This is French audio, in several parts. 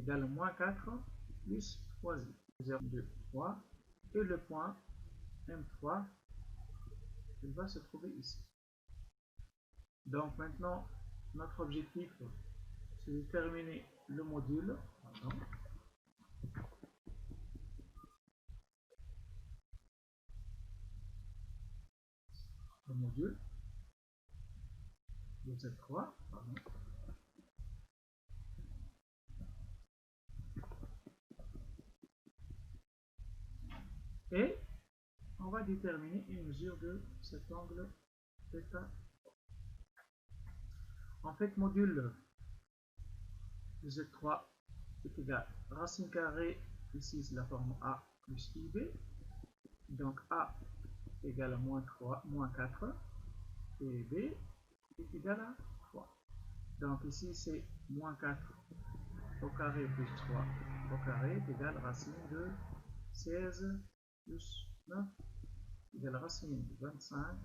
égale moins 4 plus 3i. 0, 2, 3. Et le point M3, il va se trouver ici. Donc maintenant, notre objectif, c'est de déterminer le module. Pardon. Le module de Z3. Pardon. Et on va déterminer une mesure de cet angle θ. En fait, module de Z3 est égal à racine carrée, ici c'est la forme A plus IB. Donc A égale à moins 4 et B est égal à 3. Donc ici c'est moins 4 au carré plus 3 au carré est égal à racine de 16 plus 9 égale à racine de 25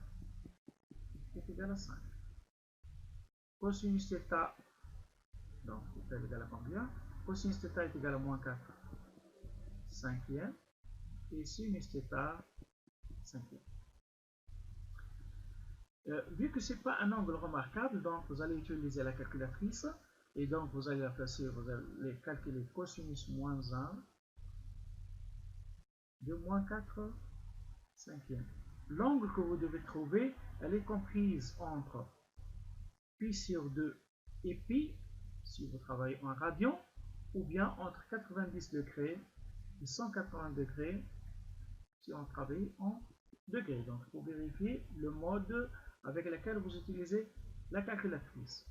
est égal à 5. Cosinus θ, donc θ est égal à combien? Cosinus θ est égal à moins 4 cinquième et sinus θ cinquième. Vu que ce n'est pas un angle remarquable, donc vous allez utiliser la calculatrice et donc vous allez la placer, vous allez calculer cosinus moins 1 de moins 4 cinquième. L'angle que vous devez trouver, elle est comprise entre pi sur 2 et pi, si vous travaillez en radian, ou bien entre 90 degrés et 180 degrés, si on travaille en degrés. Donc, pour vérifier le mode avec lequel vous utilisez la calculatrice.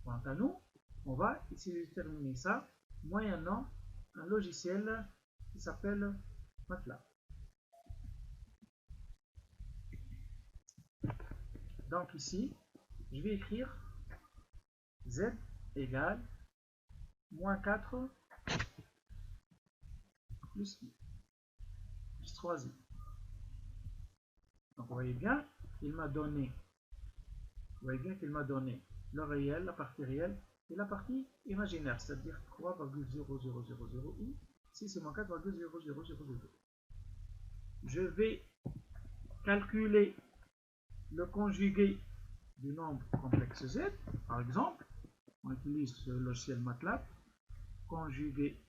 Quant à nous, on va essayer de déterminer ça moyennant un logiciel qui s'appelle MATLAB. Donc ici, je vais écrire Z égale moins 4 plus I plus 3i. Donc vous voyez bien, il m'a donné, le réel, la partie réelle et la partie imaginaire, c'est-à-dire 3,0000i. Ici c'est moins 4,000002. Je vais calculer le conjugué du nombre complexe Z. Par exemple, on utilise le logiciel MATLAB, conjugué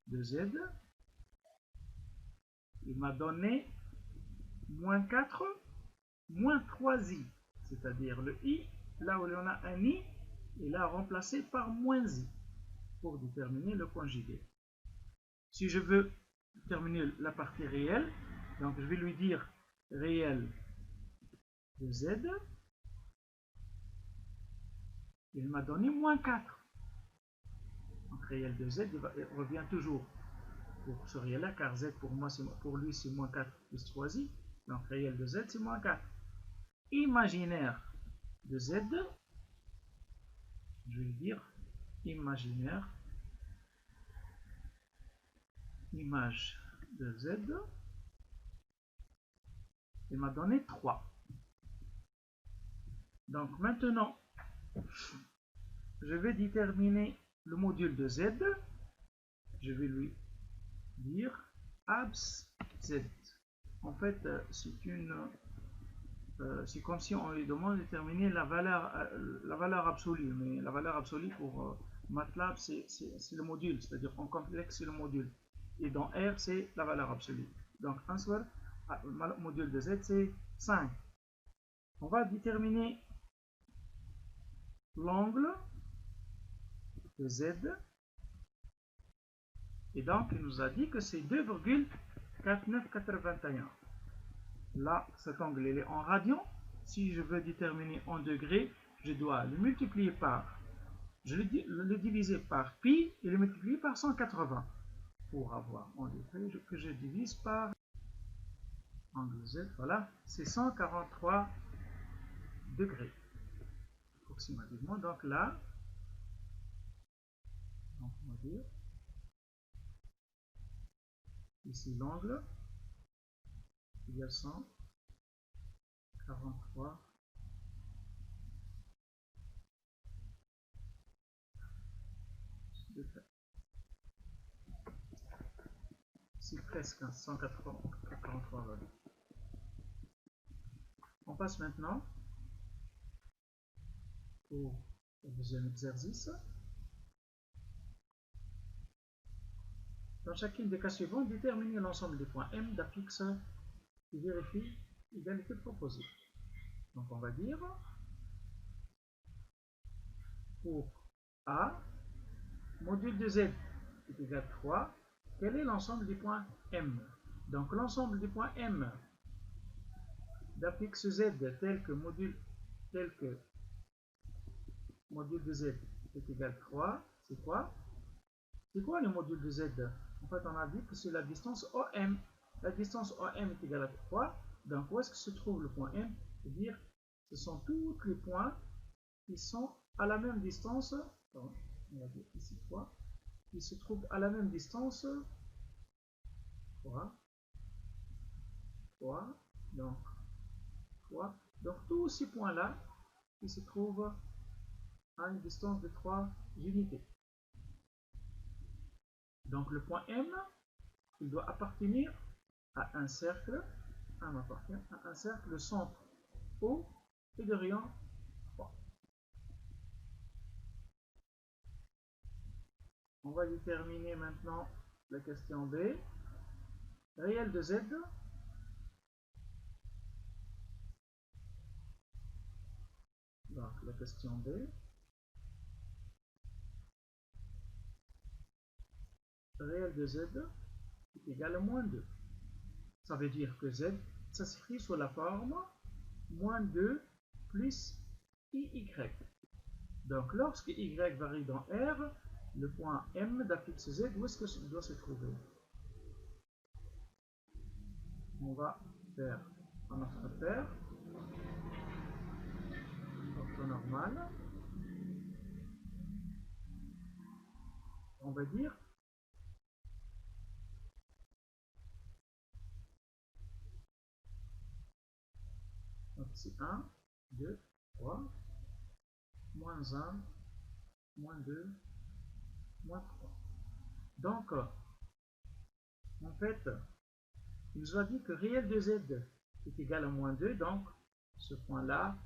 de Z. Il m'a donné moins 4, moins 3i, c'est-à-dire le i, là où on a un i, il est remplacé par moins i pour déterminer le conjugué. Si je veux déterminer la partie réelle, donc je vais lui dire réel de z, il m'a donné moins 4. Donc réel de z il revient toujours pour ce réel là, car z pour lui c'est moins 4 plus 3i, donc réel de z c'est moins 4. Imaginaire de z, je vais dire imaginaire, image de z, il m'a donné 3. Donc maintenant, je vais déterminer le module de z, je vais lui dire abs z. En fait, c'est comme si on lui demande de déterminer la valeur absolue, mais la valeur absolue pour MATLAB c'est le module, c'est-à-dire en complexe c'est le module, et dans R c'est la valeur absolue. Donc 1 sur le module de Z c'est 5. On va déterminer l'angle de Z, et donc il nous a dit que c'est 2,4981. Là, cet angle il est en radian. Si je veux déterminer en degrés, je dois le multiplier par, le diviser par pi et le multiplier par 180 pour avoir en degrés que je divise par angle Z. Voilà, c'est 143 degrés approximativement. Donc là, on va dire ici l'angle il y a 143 degrés. presque 183 valeurs. On passe maintenant au deuxième exercice. Dans chacune des cas suivantes, déterminez l'ensemble des points M d'affixe qui vérifie l'égalité proposée. Donc on va dire pour A, module de Z est égal à 3, quel est l'ensemble des points M? Donc l'ensemble des points M d'affixe Z tel que module de Z est égal à 3, c'est quoi? C'est quoi le module de Z? En fait, on a dit que c'est la distance OM. La distance OM est égale à 3. Donc, où est-ce que se trouve le point M? C'est-à-dire, ce sont tous les points qui sont à la même distance. On va dire ici 3. Qui se trouvent à la même distance. 3. 3. Donc, 3. Donc, tous ces points-là qui se trouvent à une distance de 3 unités. Donc, le point M, il doit appartenir à un cercle, le centre O et de rayon 3. On va déterminer maintenant la question B. Réel de Z. Donc la question B. Réel de Z est égal à moins 2. Ça veut dire que Z, ça s'écrit sous la forme moins 2 plus IY. Donc lorsque Y varie dans R, le point M d'affixe Z, où est-ce qu'il doit se trouver? On va faire un autre paire orthonormale. On va dire donc c'est 1, 2, 3, moins 1, moins 2, moins 3. Donc, en fait, il nous a dit que réel de Z est égal à moins 2, donc ce point-là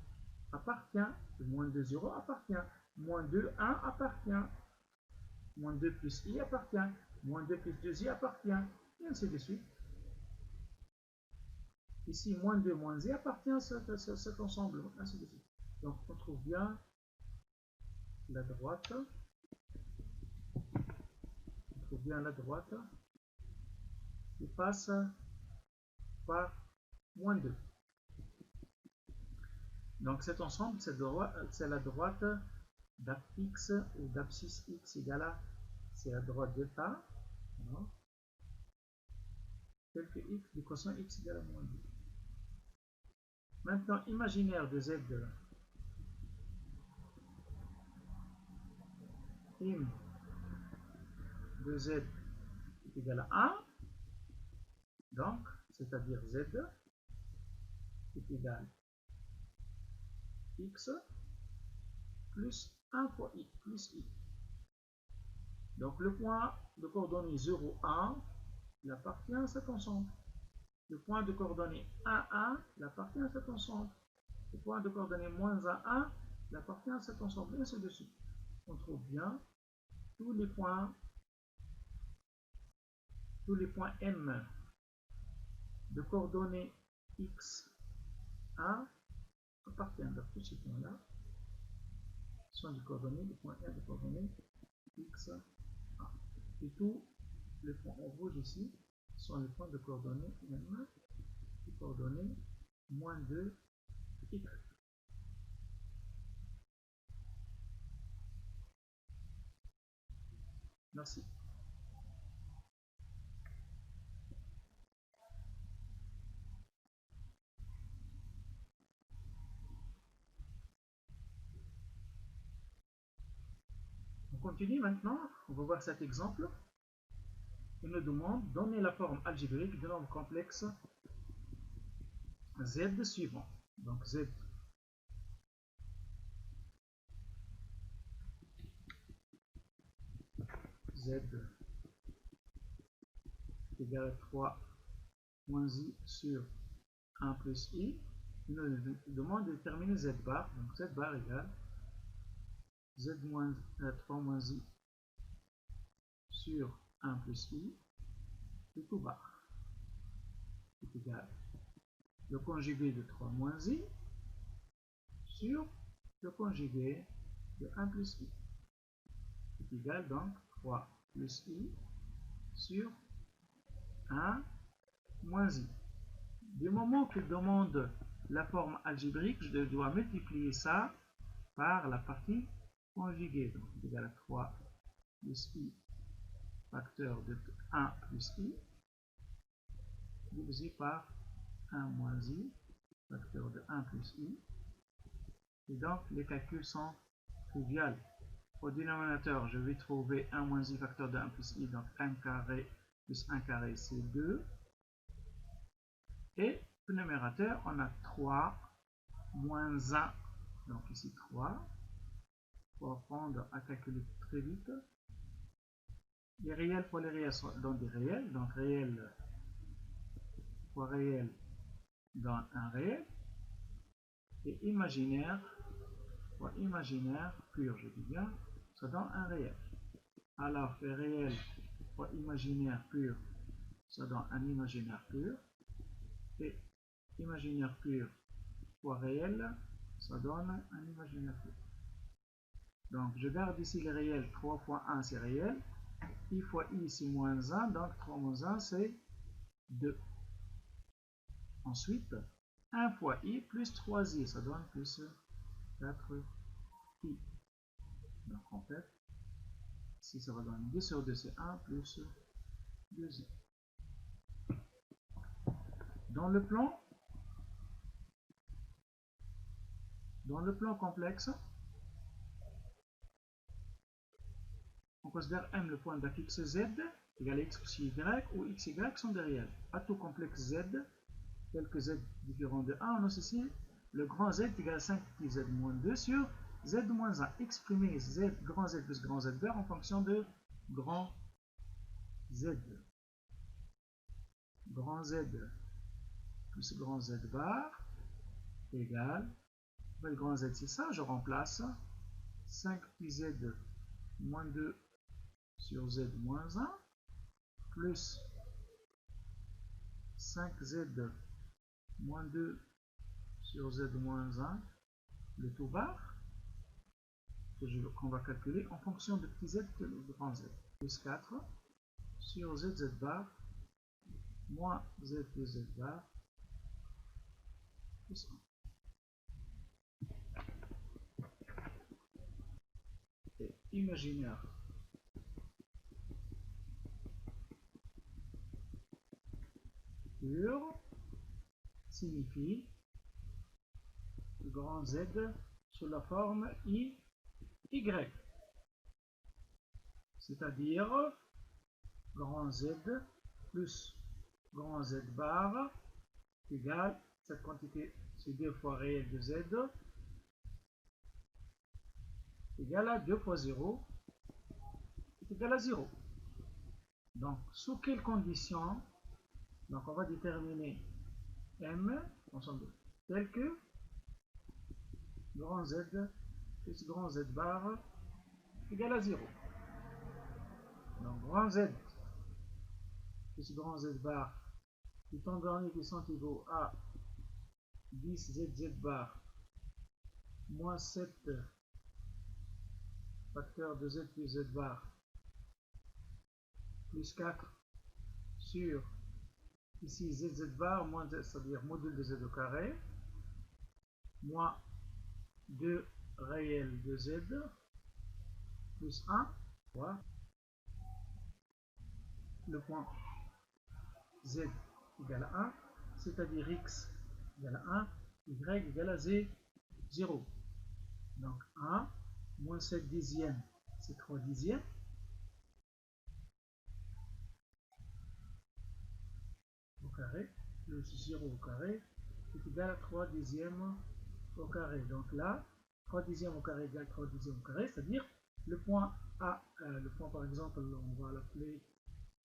appartient, le moins 2, 0 appartient, moins 2, 1 appartient, moins 2 plus I appartient, moins 2 plus 2I appartient, et ainsi de suite. Ici, moins 2, moins I appartient à cet ensemble, ainsi de suite. Donc, on trouve bien la droite, qui passe par moins 2. Donc cet ensemble, c'est la droite d'apx ou d'abscisse x égale à, c'est la droite delta, tel que x du quotient x égale à moins 2. Maintenant, imaginaire de z, im de z est égal à 1, donc, c'est-à-dire z est égal à x plus 1 fois i, plus i. Donc le point de coordonnées 0, 1, il appartient à cet ensemble. Le point de coordonnées 1, 1, il appartient à cet ensemble. Le point de coordonnées moins 1, 1, il appartient à cet ensemble, et ainsi de suite. On trouve bien tous les points M de coordonnées x, 1 appartiennent. Donc tous ces points-là sont des coordonnées, des points M de coordonnées x, 1. Et tous les points en rouge ici sont les points de coordonnées M de coordonnées moins 2, y. Merci. On continue maintenant, on va voir cet exemple. Il nous demande, donner la forme algébrique de nombre complexe Z suivant. Donc Z est égal à 3 moins i sur 1 plus i. Il nous demande de déterminer z bar. Donc z bar égale z moins 3 moins i sur 1 plus i, et tout bar est égal le conjugué de 3 moins i sur le conjugué de 1 plus i, est égal donc 3 plus i sur 1 moins i. Du moment qu'il demande la forme algébrique, je dois multiplier ça par la partie conjuguée. Donc, c'est égal à 3 plus i facteur de 1 plus i divisé par 1 moins i facteur de 1 plus i. Et donc, les calculs sont triviaux. Au dénominateur, je vais trouver 1 moins i facteur de 1 plus i, donc 1 carré plus 1 carré, c'est 2. Et le numérateur, on a 3 moins 1. Donc ici 3. Pour apprendre à calculer très vite. Les réels fois les réels sont dans des réels. Donc réel fois réel dans un réel. Et imaginaire fois imaginaire pur, je dis bien, ça donne un réel. Alors que réel fois imaginaire pur, ça donne un imaginaire pur. Et imaginaire pur fois réel, ça donne un imaginaire pur. Donc je garde ici les réels, 3 fois 1 c'est réel, i fois i c'est moins 1, donc 3 moins 1 c'est 2. Ensuite, 1 fois i plus 3i, ça donne plus 4i. Donc en fait, ici ça va donner 2 sur 2 c'est 1 plus 2i. Dans le plan complexe, on considère M le point d'affixe z égale x plus y, où x, y sont des réels. À tout complexe z, tel que z différent de 1, on associe le grand z égale à 5 petit z moins 2 sur z moins 1. Exprimer z, grand z plus grand z bar en fonction de grand z. Grand z plus grand z bar égale, le grand z c'est ça, je remplace 5 petit z moins 2 sur z moins 1 plus 5z moins 2 sur z moins 1, le tout bar, qu'on va calculer en fonction de petit z que le grand z, plus 4 sur z bar moins z plus z bar plus 1. Et imaginaire pur signifie grand Z sous la forme y, c'est-à-dire grand Z plus grand Z bar égale cette quantité, c'est 2 fois réel de Z égale à 2 fois 0 est égal à 0. Donc, sous quelles conditions? Donc, on va déterminer M ensemble tel que grand Z plus grand Z bar égale à 0. Donc, grand Z plus grand Z bar étant donné qu'ils sont égaux à 10 ZZ bar moins 7 facteur de Z plus Z bar plus 4 sur ici ZZ bar moins Z, c'est-à-dire module de Z au carré, moins 2 réel de Z plus 1 fois le point Z égale à 1, c'est-à-dire X égale à 1, Y égale à Z 0. Donc 1 moins 7 dixièmes, c'est 3 dixièmes. Au carré, plus 0 au carré, est égal à 3 dixièmes au carré. Donc là, 3 dixièmes au carré égale 3 dixièmes au carré, c'est-à-dire le point A, le point par exemple, on va l'appeler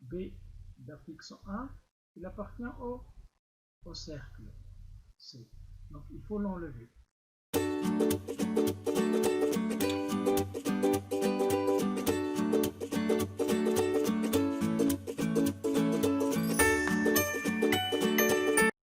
B d'article 101, il appartient au cercle C. Donc il faut l'enlever.